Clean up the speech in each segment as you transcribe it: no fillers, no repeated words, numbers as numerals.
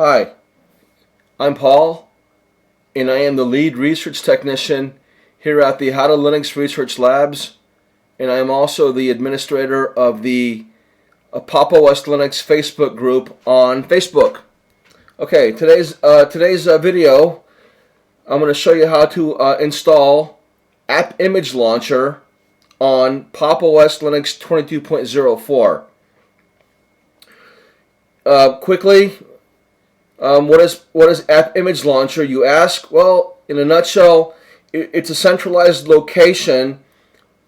Hi, I'm Paul, and I am the lead research technician here at the How to Linux Research Labs, and I am also the administrator of the Pop! OS Linux Facebook group on Facebook. Okay, today's video, I'm going to show you how to install AppImagelauncher on Pop! OS Linux 22.04. Quickly, what is AppImagelauncher, you ask? Well, in a nutshell, it's a centralized location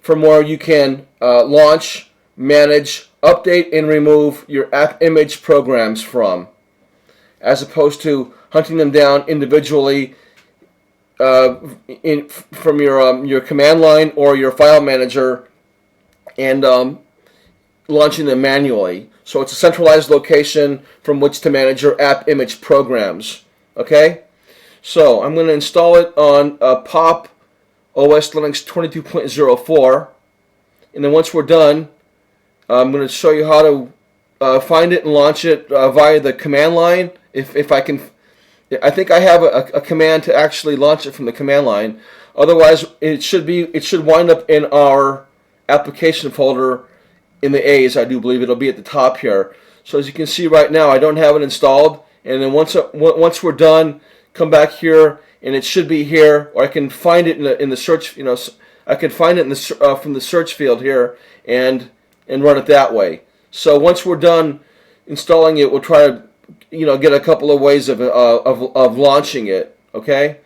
from where you can launch, manage, update, and remove your AppImage programs from, as opposed to hunting them down individually from your command line or your file manager and launching them manually. So it's a centralized location from which to manage your AppImage programs. Okay? So I'm going to install it on Pop! OS Linux 22.04. And then once we're done, I'm going to show you how to find it and launch it via the command line. If I can, I think I have a command to actually launch it from the command line. Otherwise, it should wind up in our application folder in the A's. I do believe it'll be at the top here. So as you can see right now, I don't have it installed. And then once we're done, come back here, and it should be here, or I can find it in the search. I can find it in the from the search field here and run it that way. So once we're done installing it, we'll try to get a couple of ways of launching it. Okay.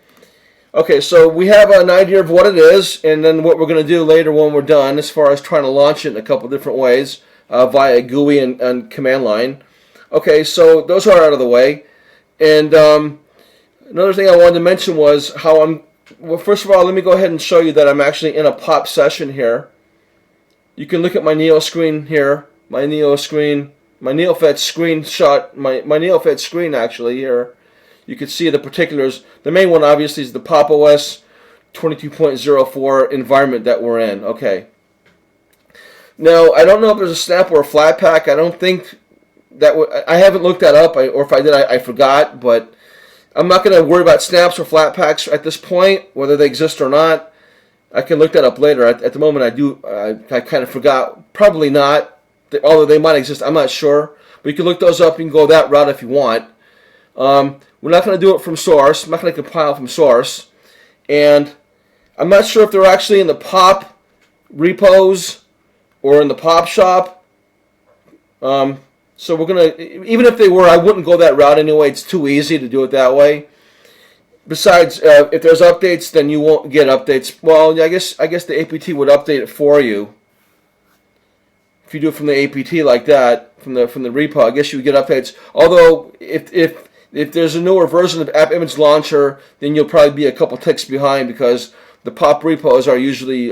Okay, so we have an idea of what it is, and then what we're going to do later when we're done, as far as trying to launch it in a couple different ways via GUI and command line. Okay, so those are out of the way. And another thing I wanted to mention was how well, first of all, let me go ahead and show you that I'm actually in a POP session here. You can look at my Neo screen here, my Neofed screenshot, my Neofed screen actually here. You can see the particulars. The main one, obviously, is the Pop! OS 22.04 environment that we're in. Okay. Now, I don't know if there's a snap or a Flatpak. I don't think that I haven't looked that up, or if I did, I forgot. But I'm not going to worry about snaps or Flatpaks at this point, whether they exist or not. I can look that up later. At the moment, I kind of forgot. Probably not. Although they might exist, I'm not sure. But you can look those up. You can go that route if you want. We're not going to do it from source. I'm not going to compile from source. And I'm not sure if they're actually in the POP repos or in the POP shop. So we're going to, even if they were, I wouldn't go that route anyway. It's too easy to do it that way. Besides, if there's updates, then you won't get updates. Well, I guess the APT would update it for you. If you do it from the APT like that, from the repo, I guess you would get updates. Although, if there's a newer version of AppImagelauncher, then you'll probably be a couple ticks behind, because the POP repos are usually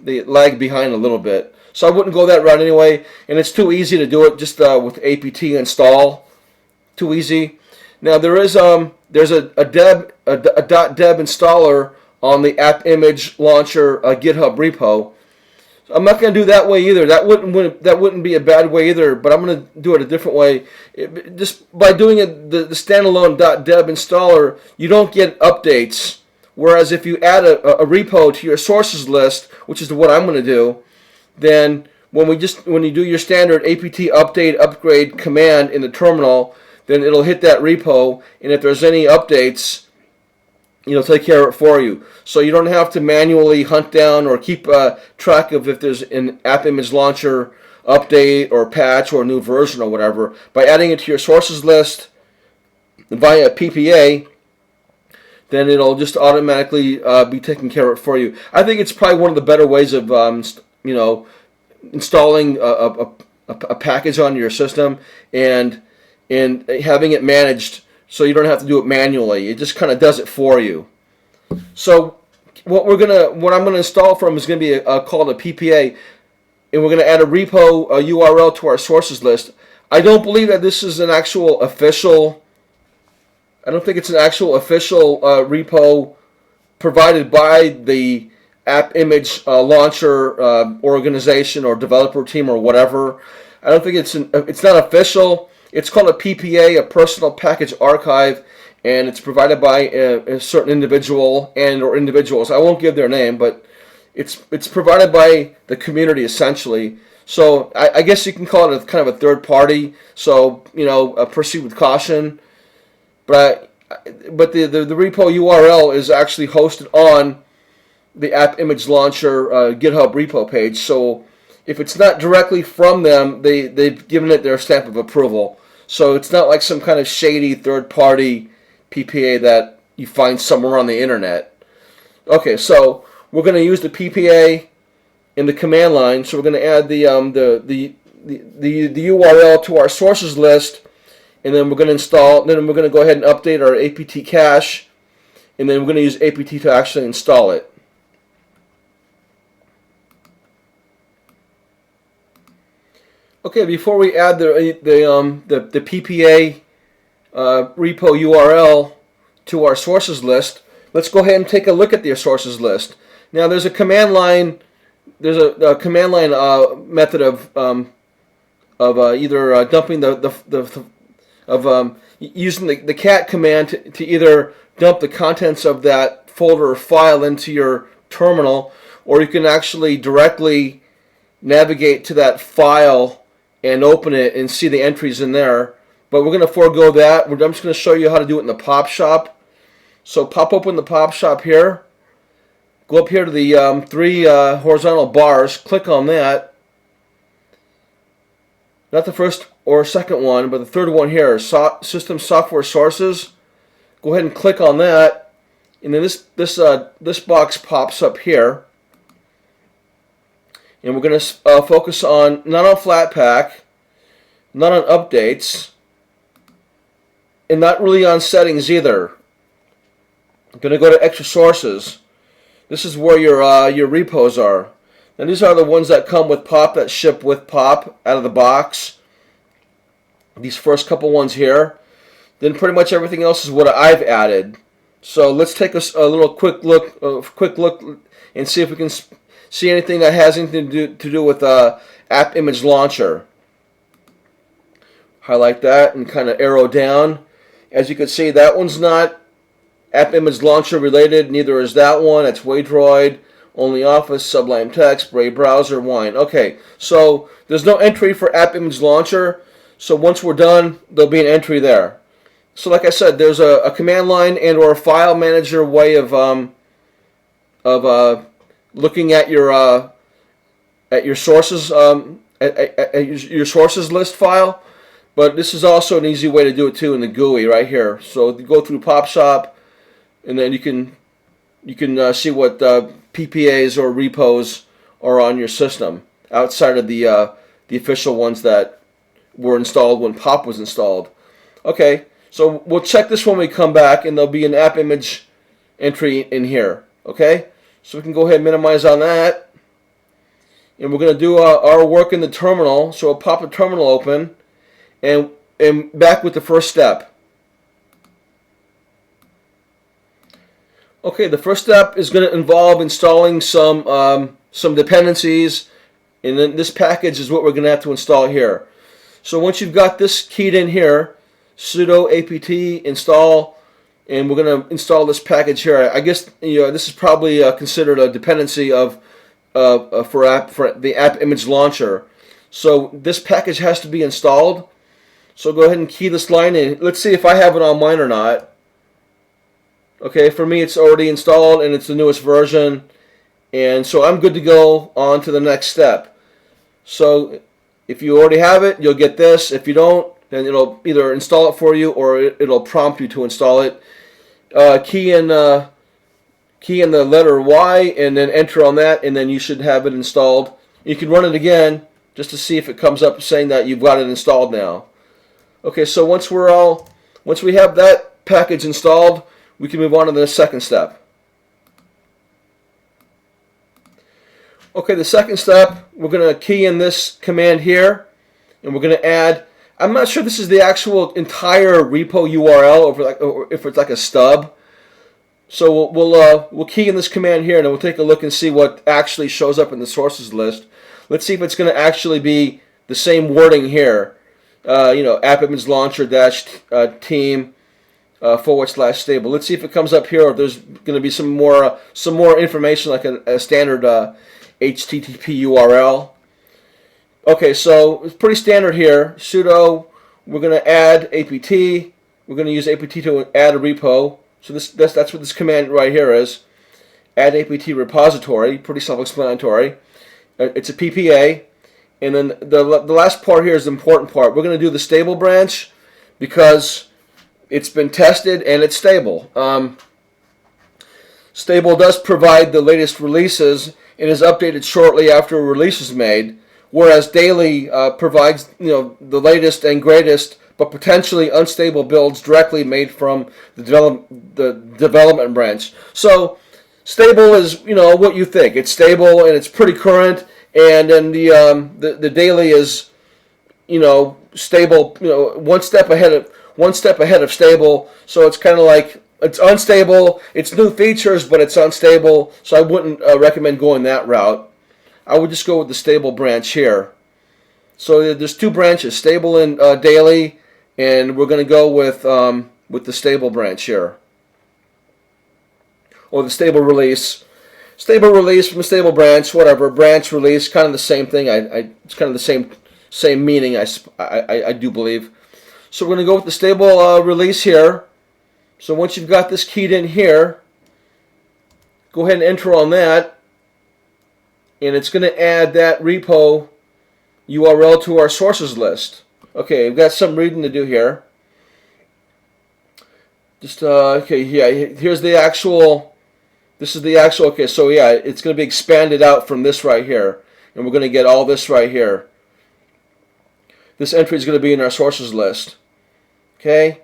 they lag behind a little bit. So I wouldn't go that route anyway, and it's too easy to do it just with APT install. Too easy. Now there's a .deb installer on the AppImagelauncher GitHub repo. I'm not going to do that way either. That wouldn't be a bad way either, but I'm going to do it a different way. Just by doing it the standalone .deb installer, you don't get updates. Whereas if you add a repo to your sources list, which is what I'm going to do, then when you do your standard apt update upgrade command in the terminal, then it'll hit that repo, and if there's any updates, it'll take care of it for you. So you don't have to manually hunt down or keep track of if there's an AppImagelauncher update or patch or a new version or whatever. By adding it to your sources list via PPA, then it'll just automatically be taking care of it for you. I think it's probably one of the better ways of installing a package onto your system and having it managed, so you don't have to do it manually. It just kind of does it for you. So what I'm gonna install from is going to be called a PPA, and we're going to add a repo URL to our sources list. I don't believe that this is an actual official. I don't think it's an actual official repo provided by the AppImagelauncher organization or developer team or whatever. I don't think it's not official. It's called a PPA, a personal package archive, and it's provided by a certain individual and or individuals. I won't give their name, but it's provided by the community essentially. So I guess you can call it a kind of a third party. So proceed with caution. But the repo URL is actually hosted on the AppImagelauncher GitHub repo page. So if it's not directly from them, they've given it their stamp of approval. So it's not like some kind of shady third party PPA that you find somewhere on the internet. Okay, so we're going to use the PPA in the command line. So we're going to add the URL to our sources list, and then we're going to install. Then we're going to go ahead and update our apt cache, and then we're going to use apt to actually install it. Okay, before we add the PPA repo URL to our sources list, let's go ahead and take a look at the sources list. Now, there's a command line. There's a command line method of either dumping using the cat command to either dump the contents of that folder or file into your terminal, or you can actually directly navigate to that file and open it and see the entries in there. But we're going to forego that. I'm just going to show you how to do it in the pop shop. So pop open the pop shop here. Go up here to the three horizontal bars. Click on that. Not the first or second one, but the third one here. System Software Sources. Go ahead and click on that. And then this box pops up here. And we're going to focus on not on Flatpak, not on updates, and not really on settings either. I'm going to go to extra sources. This is where your repos are. Now these are the ones that come with pop, that ship with pop out of the box. These first couple ones here. Then pretty much everything else is what I've added. So let's take a little quick look and see if we can see anything that has anything to do with AppImagelauncher. Highlight that and kind of arrow down. As you can see, that one's not AppImagelauncher related. Neither is that one. It's Waydroid, OnlyOffice, Sublime Text, Brave Browser, Wine. Okay, so there's no entry for AppImagelauncher. So once we're done, there'll be an entry there. So like I said, there's a command line and or a file manager way of looking at your sources your sources list file, but this is also an easy way to do it too in the GUI right here. So you go through PopShop, and then you can see what PPAs or repos are on your system outside of the official ones that were installed when Pop was installed. Okay, so we'll check this when we come back, and there'll be an AppImage entry in here. Okay. So we can go ahead and minimize on that. And we're going to do our work in the terminal. So we'll pop the terminal open and back with the first step. Okay, the first step is going to involve installing some dependencies. And then this package is what we're going to have to install here. So once you've got this keyed in here, sudo apt install. And we're going to install this package here. I guess this is probably considered a dependency for the AppImagelauncher. So this package has to be installed. So go ahead and key this line in. Let's see if I have it on mine or not. Okay, for me it's already installed and it's the newest version. And so I'm good to go on to the next step. So if you already have it, you'll get this. If you don't, then it'll either install it for you or it'll prompt you to install it. Key in the letter Y and then enter on that, and then you should have it installed. You can run it again just to see if it comes up saying that you've got it installed now. Okay, so once we have that package installed, we can move on to the second step. Okay, the second step, we're going to key in this command here, and we're going to add. I'm not sure this is the actual entire repo URL or if it's like a stub. So we'll key in this command here, and then we'll take a look and see what actually shows up in the sources list. Let's see if it's going to actually be the same wording here. AppImagelauncher dash team / stable. Let's see if it comes up here, or if there's going to be some more information, like a standard HTTP URL. Okay, so it's pretty standard here. Sudo, we're going to add apt. We're going to use apt to add a repo. So that's what this command right here is. Add apt repository. Pretty self-explanatory. It's a PPA. And then the last part here is the important part. We're going to do the stable branch because it's been tested and it's stable. Stable does provide the latest releases and is updated shortly after a release is made, whereas daily provides the latest and greatest, but potentially unstable builds directly made from the development branch. So stable is what you think. It's stable and it's pretty current, and then the daily is stable, one step ahead of stable. So it's kind of like it's unstable. It's new features, but it's unstable. So I wouldn't recommend going that route. I would just go with the stable branch here. So there's two branches, stable and daily, and we're going to go with the stable branch here, or the stable release. Stable release from a stable branch, whatever. Branch release, kind of the same thing. It's kind of the same meaning. I do believe. So we're going to go with the stable release here. So once you've got this keyed in here, go ahead and enter on that, and it's going to add that repo URL to our sources list. Okay, we've got some reading to do here. Just okay, yeah. Here's the actual. This is the actual. Okay, so yeah, it's going to be expanded out from this right here, and we're going to get all this right here. This entry is going to be in our sources list. Okay.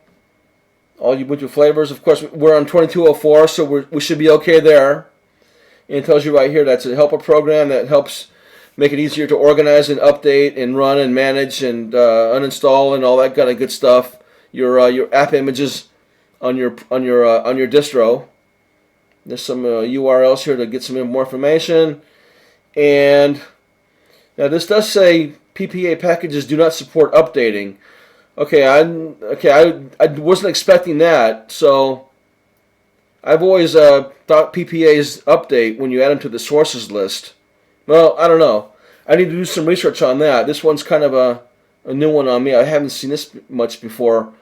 All Ubuntu flavors. Of course, we're on 2204, so we should be okay there. And it tells you right here that's a helper program that helps make it easier to organize and update and run and manage and uninstall and all that kind of good stuff. Your app images on your distro. There's some URLs here to get some more information. And now this does say PPA packages do not support updating. Okay, I wasn't expecting that. So I've always thought PPAs update when you add them to the sources list. Well, I don't know. I need to do some research on that. This one's kind of a new one on me. I haven't seen this much before.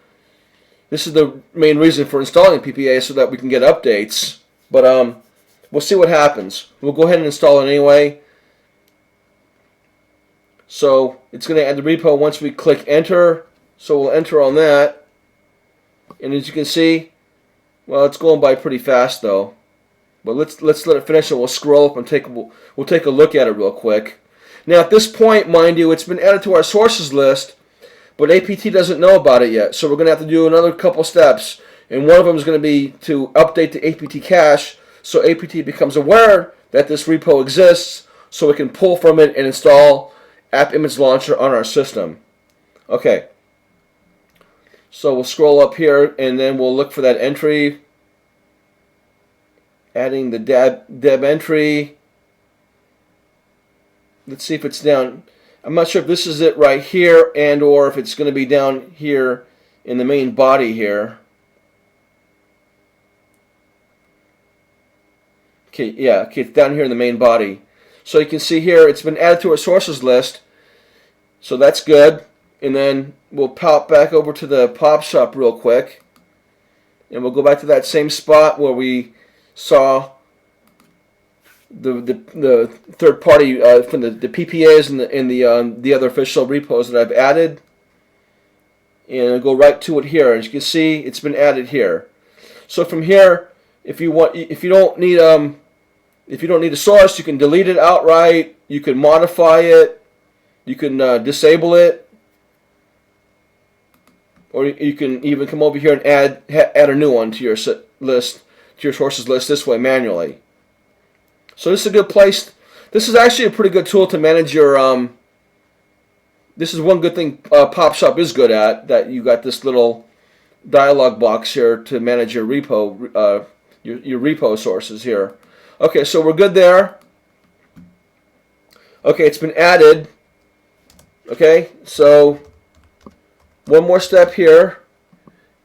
This is the main reason for installing PPA, so that we can get updates. But we'll see what happens. We'll go ahead and install it anyway. So it's going to add the repo once we click enter. So we'll enter on that. And as you can see, well, it's going by pretty fast though. But let's let it finish, and we'll scroll up and we'll take a look at it real quick. Now at this point, mind you, it's been added to our sources list, but APT doesn't know about it yet. So we're going to have to do another couple steps. And one of them is going to be to update the APT cache so APT becomes aware that this repo exists, so we can pull from it and install AppImagelauncher on our system. Okay. So we'll scroll up here, and then we'll look for that entry. Adding the deb entry. Let's see if it's down. I'm not sure if this is it right here, and or if it's going to be down here in the main body here. Okay, yeah, okay, it's down here in the main body. So you can see here it's been added to our sources list. So that's good. And then we'll pop back over to the pop shop real quick. And we'll go back to that same spot where we saw the third party from the PPAs and the other official repos that I've added. And I'll go right to it here. As you can see, it's been added here. So from here, if you don't need a source, you can delete it outright. You can modify it. You can disable it. Or you can even come over here and add a new one to your list, to your sources list this way manually. So this is a good place. This is actually a pretty good tool to manage your. This is one good thing PopShop is good at, that you got this little dialog box here to manage your repo, your repo sources here. Okay, so we're good there. Okay, it's been added. Okay, so one more step here.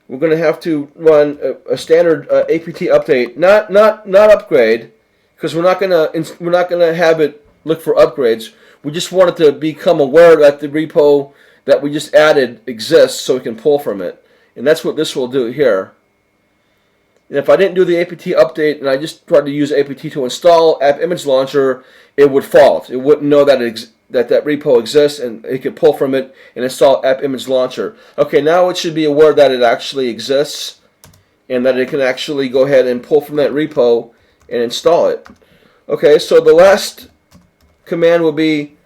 We're going to have to run a standard apt update, not upgrade, because we're not going to have it look for upgrades. We just want it to become aware that the repo that we just added exists, so we can pull from it, and that's what this will do here. And if I didn't do the apt update and I just tried to use apt to install AppImagelauncher, it would fault. It wouldn't know that that repo exists, and it could pull from it and install AppImagelauncher. Okay, now it should be aware that it actually exists and that it can actually go ahead and pull from that repo and install it. Okay, so the last command will be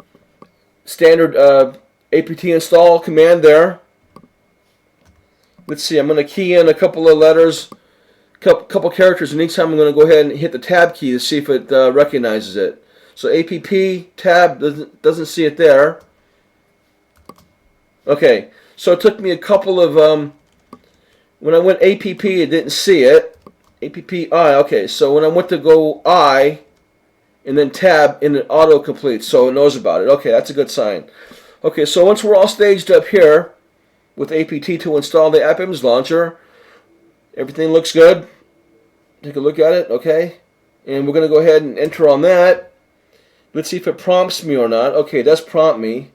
standard apt install command there. Let's see, I'm going to key in a couple of letters, couple characters, and each time I'm going to go ahead and hit the tab key to see if it recognizes it. So app tab doesn't see it there. Okay, so it took me a couple of when I went app, it didn't see it. App-I. Okay, so when I went to go I and then tab, and it auto completes, so it knows about it. Okay, that's a good sign. Okay, so once we're all staged up here with apt to install the AppImagelauncher, everything looks good. Take a look at it. Okay, and we're going to go ahead and enter on that. Let's see if it prompts me or not. Okay, it does prompt me.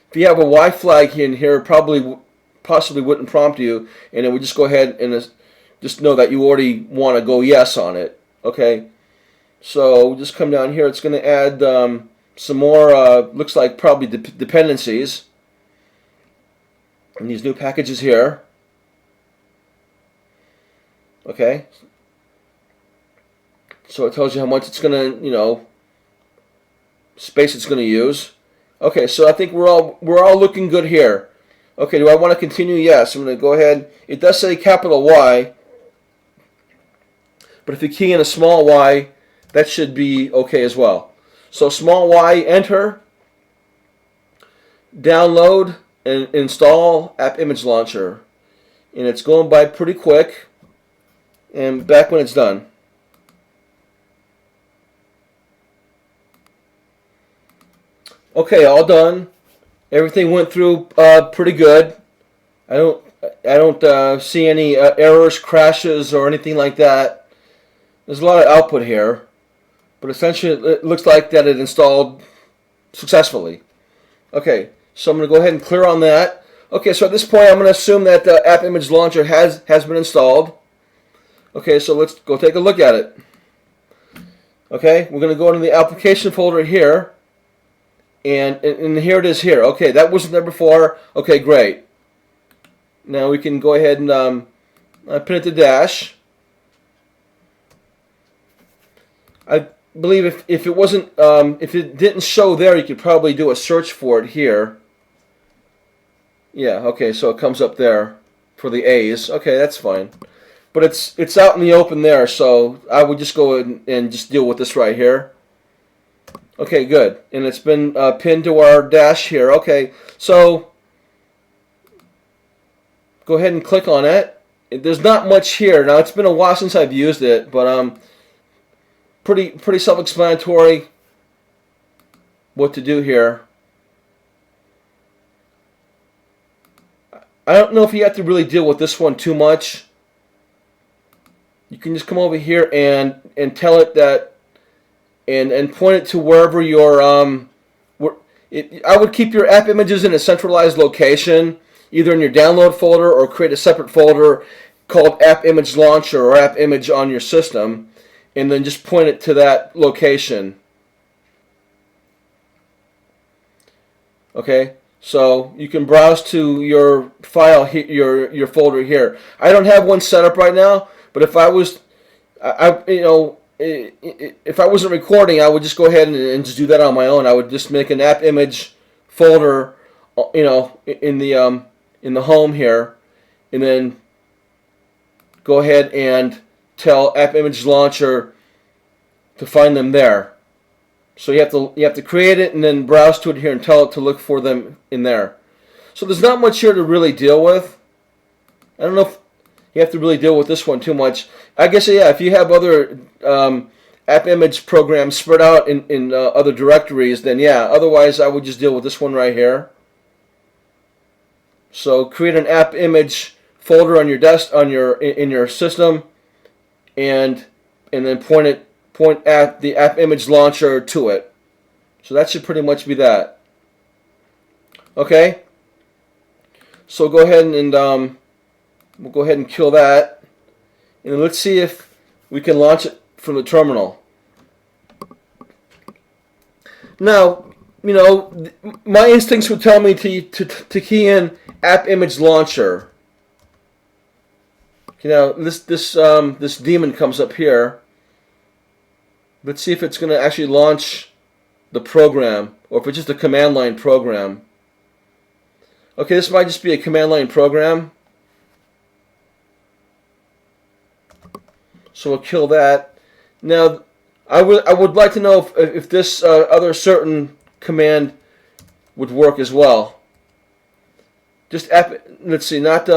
If you have a Y flag in here, possibly wouldn't prompt you, and it would just go ahead and just know that you already want to go yes on it. Okay, so just come down here. It's going to add some more, looks like probably dependencies in these new packages here. Okay, so it tells you how much it's going to, space it's going to use. Okay, so I think we're all looking good here. Okay, do I want to continue? Yes. I'm going to go ahead. It does say capital Y, but if you key in a small y, that should be okay as well. So small y, enter, download, and install AppImagelauncher. And it's going by pretty quick, and back when it's done. Okay, all done. Everything went through pretty good. I don't see any errors, crashes, or anything like that. There's a lot of output here, but essentially it looks like that it installed successfully. Okay, so I'm going to go ahead and clear on that. Okay, so at this point I'm going to assume that the AppImagelauncher has been installed. Okay, so let's go take a look at it. Okay, we're going to go into the application folder here. And here it is here. Okay, that wasn't there before. Okay, great. Now we can go ahead and pin it to dash. I believe if it wasn't if it didn't show there, you could probably do a search for it here. Yeah. Okay, so it comes up there for the A's. Okay, that's fine. But it's out in the open there, so I would just go and just deal with this right here. Okay, good. And it's been pinned to our dash here. Okay, so go ahead and click on it. There's not much here. Now, it's been a while since I've used it, but pretty self-explanatory what to do here. I don't know if you have to really deal with this one too much. You can just come over here and tell it that and point it to wherever your I would keep your app images in a centralized location, either in your download folder or create a separate folder called AppImagelauncher or AppImage on your system, and then just point it to that location. Okay, so you can browse to your file, your folder here. I don't have one set up right now, but if I was, if I wasn't recording, I would just go ahead and just do that on my own. I would just make an AppImage folder, in the home here, and then go ahead and tell AppImagelauncher to find them there. So you have to create it and then browse to it here and tell it to look for them in there. So there's not much here to really deal with. I don't know if you have to really deal with this one too much. I guess, yeah, if you have other AppImage programs spread out in other directories, then yeah. Otherwise, I would just deal with this one right here. So create an app image folder on your in your system, and then point at the AppImagelauncher to it. So that should pretty much be that. Okay. So go ahead and we'll go ahead and kill that, and let's see if we can launch it from the terminal. Now, you know, my instincts would tell me to key in AppImagelauncher. You know, this daemon comes up here. Let's see if it's going to actually launch the program, or if it's just a command line program. Okay, this might just be a command line program. So we'll kill that. Now, I would like to know if this other certain command would work as well. Just let's see, not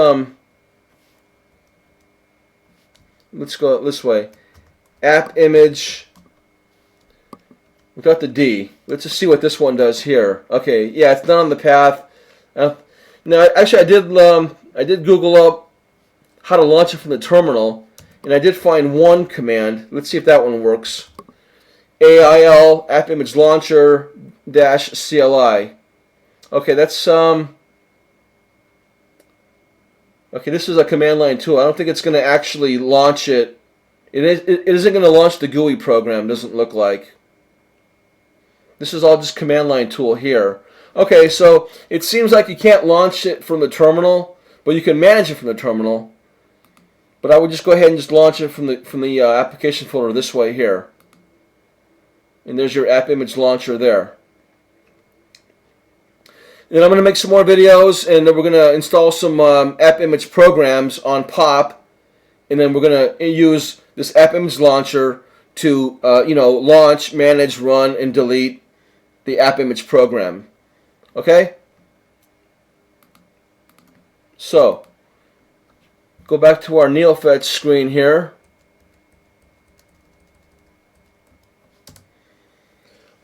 let's go this way. AppImage without the D. Let's just see what this one does here. Okay, yeah, it's not on the path. Now, actually, I did Google up how to launch it from the terminal, and I did find one command. Let's see if that one works. AIL AppImagelauncher -CLI. Okay, that's okay. This is a command line tool. I don't think it's going to actually launch it. It isn't going to launch the GUI program. Doesn't look like. This is all just command line tool here. Okay, so it seems like you can't launch it from the terminal, but you can manage it from the terminal. But I would just go ahead and just launch it from the application folder this way here. And there's your AppImagelauncher there. Then I'm going to make some more videos, and then we're going to install some AppImage programs on POP, and then we're going to use this AppImagelauncher to launch, manage, run, and delete the AppImage program. Okay? So, go back to our Neofetch screen here.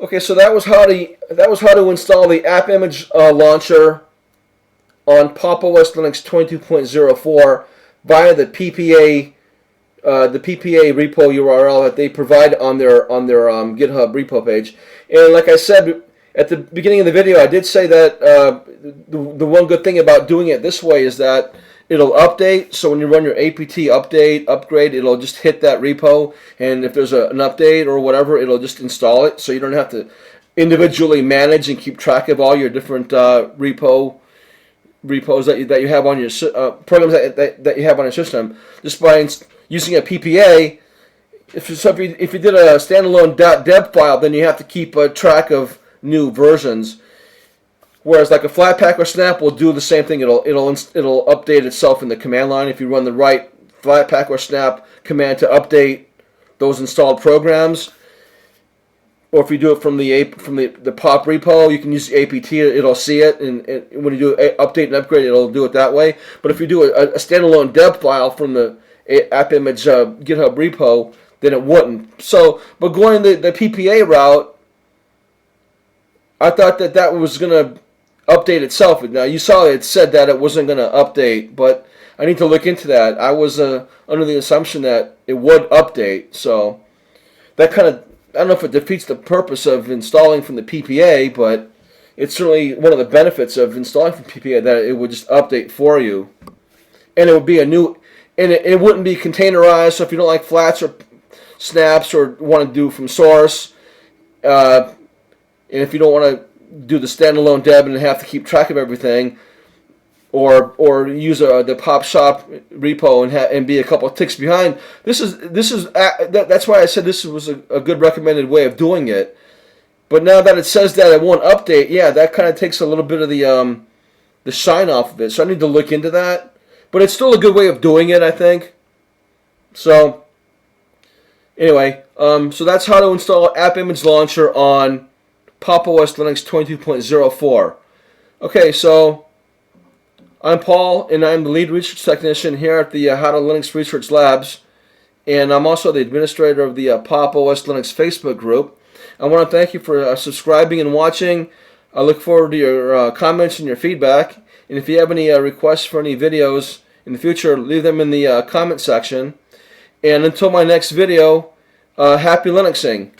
Okay, so that was how to install the AppImage launcher on Pop! OS Linux 22.04 via the PPA repo URL that they provide on their GitHub repo page. And like I said at the beginning of the video, I did say that the one good thing about doing it this way is that it'll update. So when you run your apt upgrade, it'll just hit that repo, and if there's an update or whatever, it'll just install it. So you don't have to individually manage and keep track of all your different repos that you have on your programs that you have on your system. Just by using a PPA, if you did a standalone .deb file, then you have to keep track of new versions. Whereas like a Flatpak or Snap will do the same thing. It'll update itself in the command line if you run the right Flatpak or Snap command to update those installed programs. Or if you do it from the POP repo, you can use the apt. It'll see it, and when you do update and upgrade, it'll do it that way. But if you do a standalone deb file from the AppImage GitHub repo, then it wouldn't. So, but going the PPA route, I thought that was going to update itself. Now, you saw it said that it wasn't going to update, but I need to look into that. I was under the assumption that it would update, so that kind of, I don't know if it defeats the purpose of installing from the PPA, but it's certainly one of the benefits of installing from PPA, that it would just update for you. And it would be a new, and it wouldn't be containerized, so if you don't like flats or snaps or want to do from source, and if you don't want to do the standalone deb and have to keep track of everything, or use the Pop Shop repo and be a couple of ticks behind. That's why I said this was a good recommended way of doing it. But now that it says that it won't update, yeah, that kind of takes a little bit of the shine off of it. So I need to look into that. But it's still a good way of doing it, I think. So anyway, so that's how to install AppImagelauncher on Pop! OS Linux 22.04. Okay, so I'm Paul, and I'm the lead research technician here at the How to Linux Research Labs, and I'm also the administrator of the Pop! OS Linux Facebook group. I want to thank you for subscribing and watching. I look forward to your comments and your feedback. And if you have any requests for any videos in the future, leave them in the comment section. And until my next video, happy Linuxing.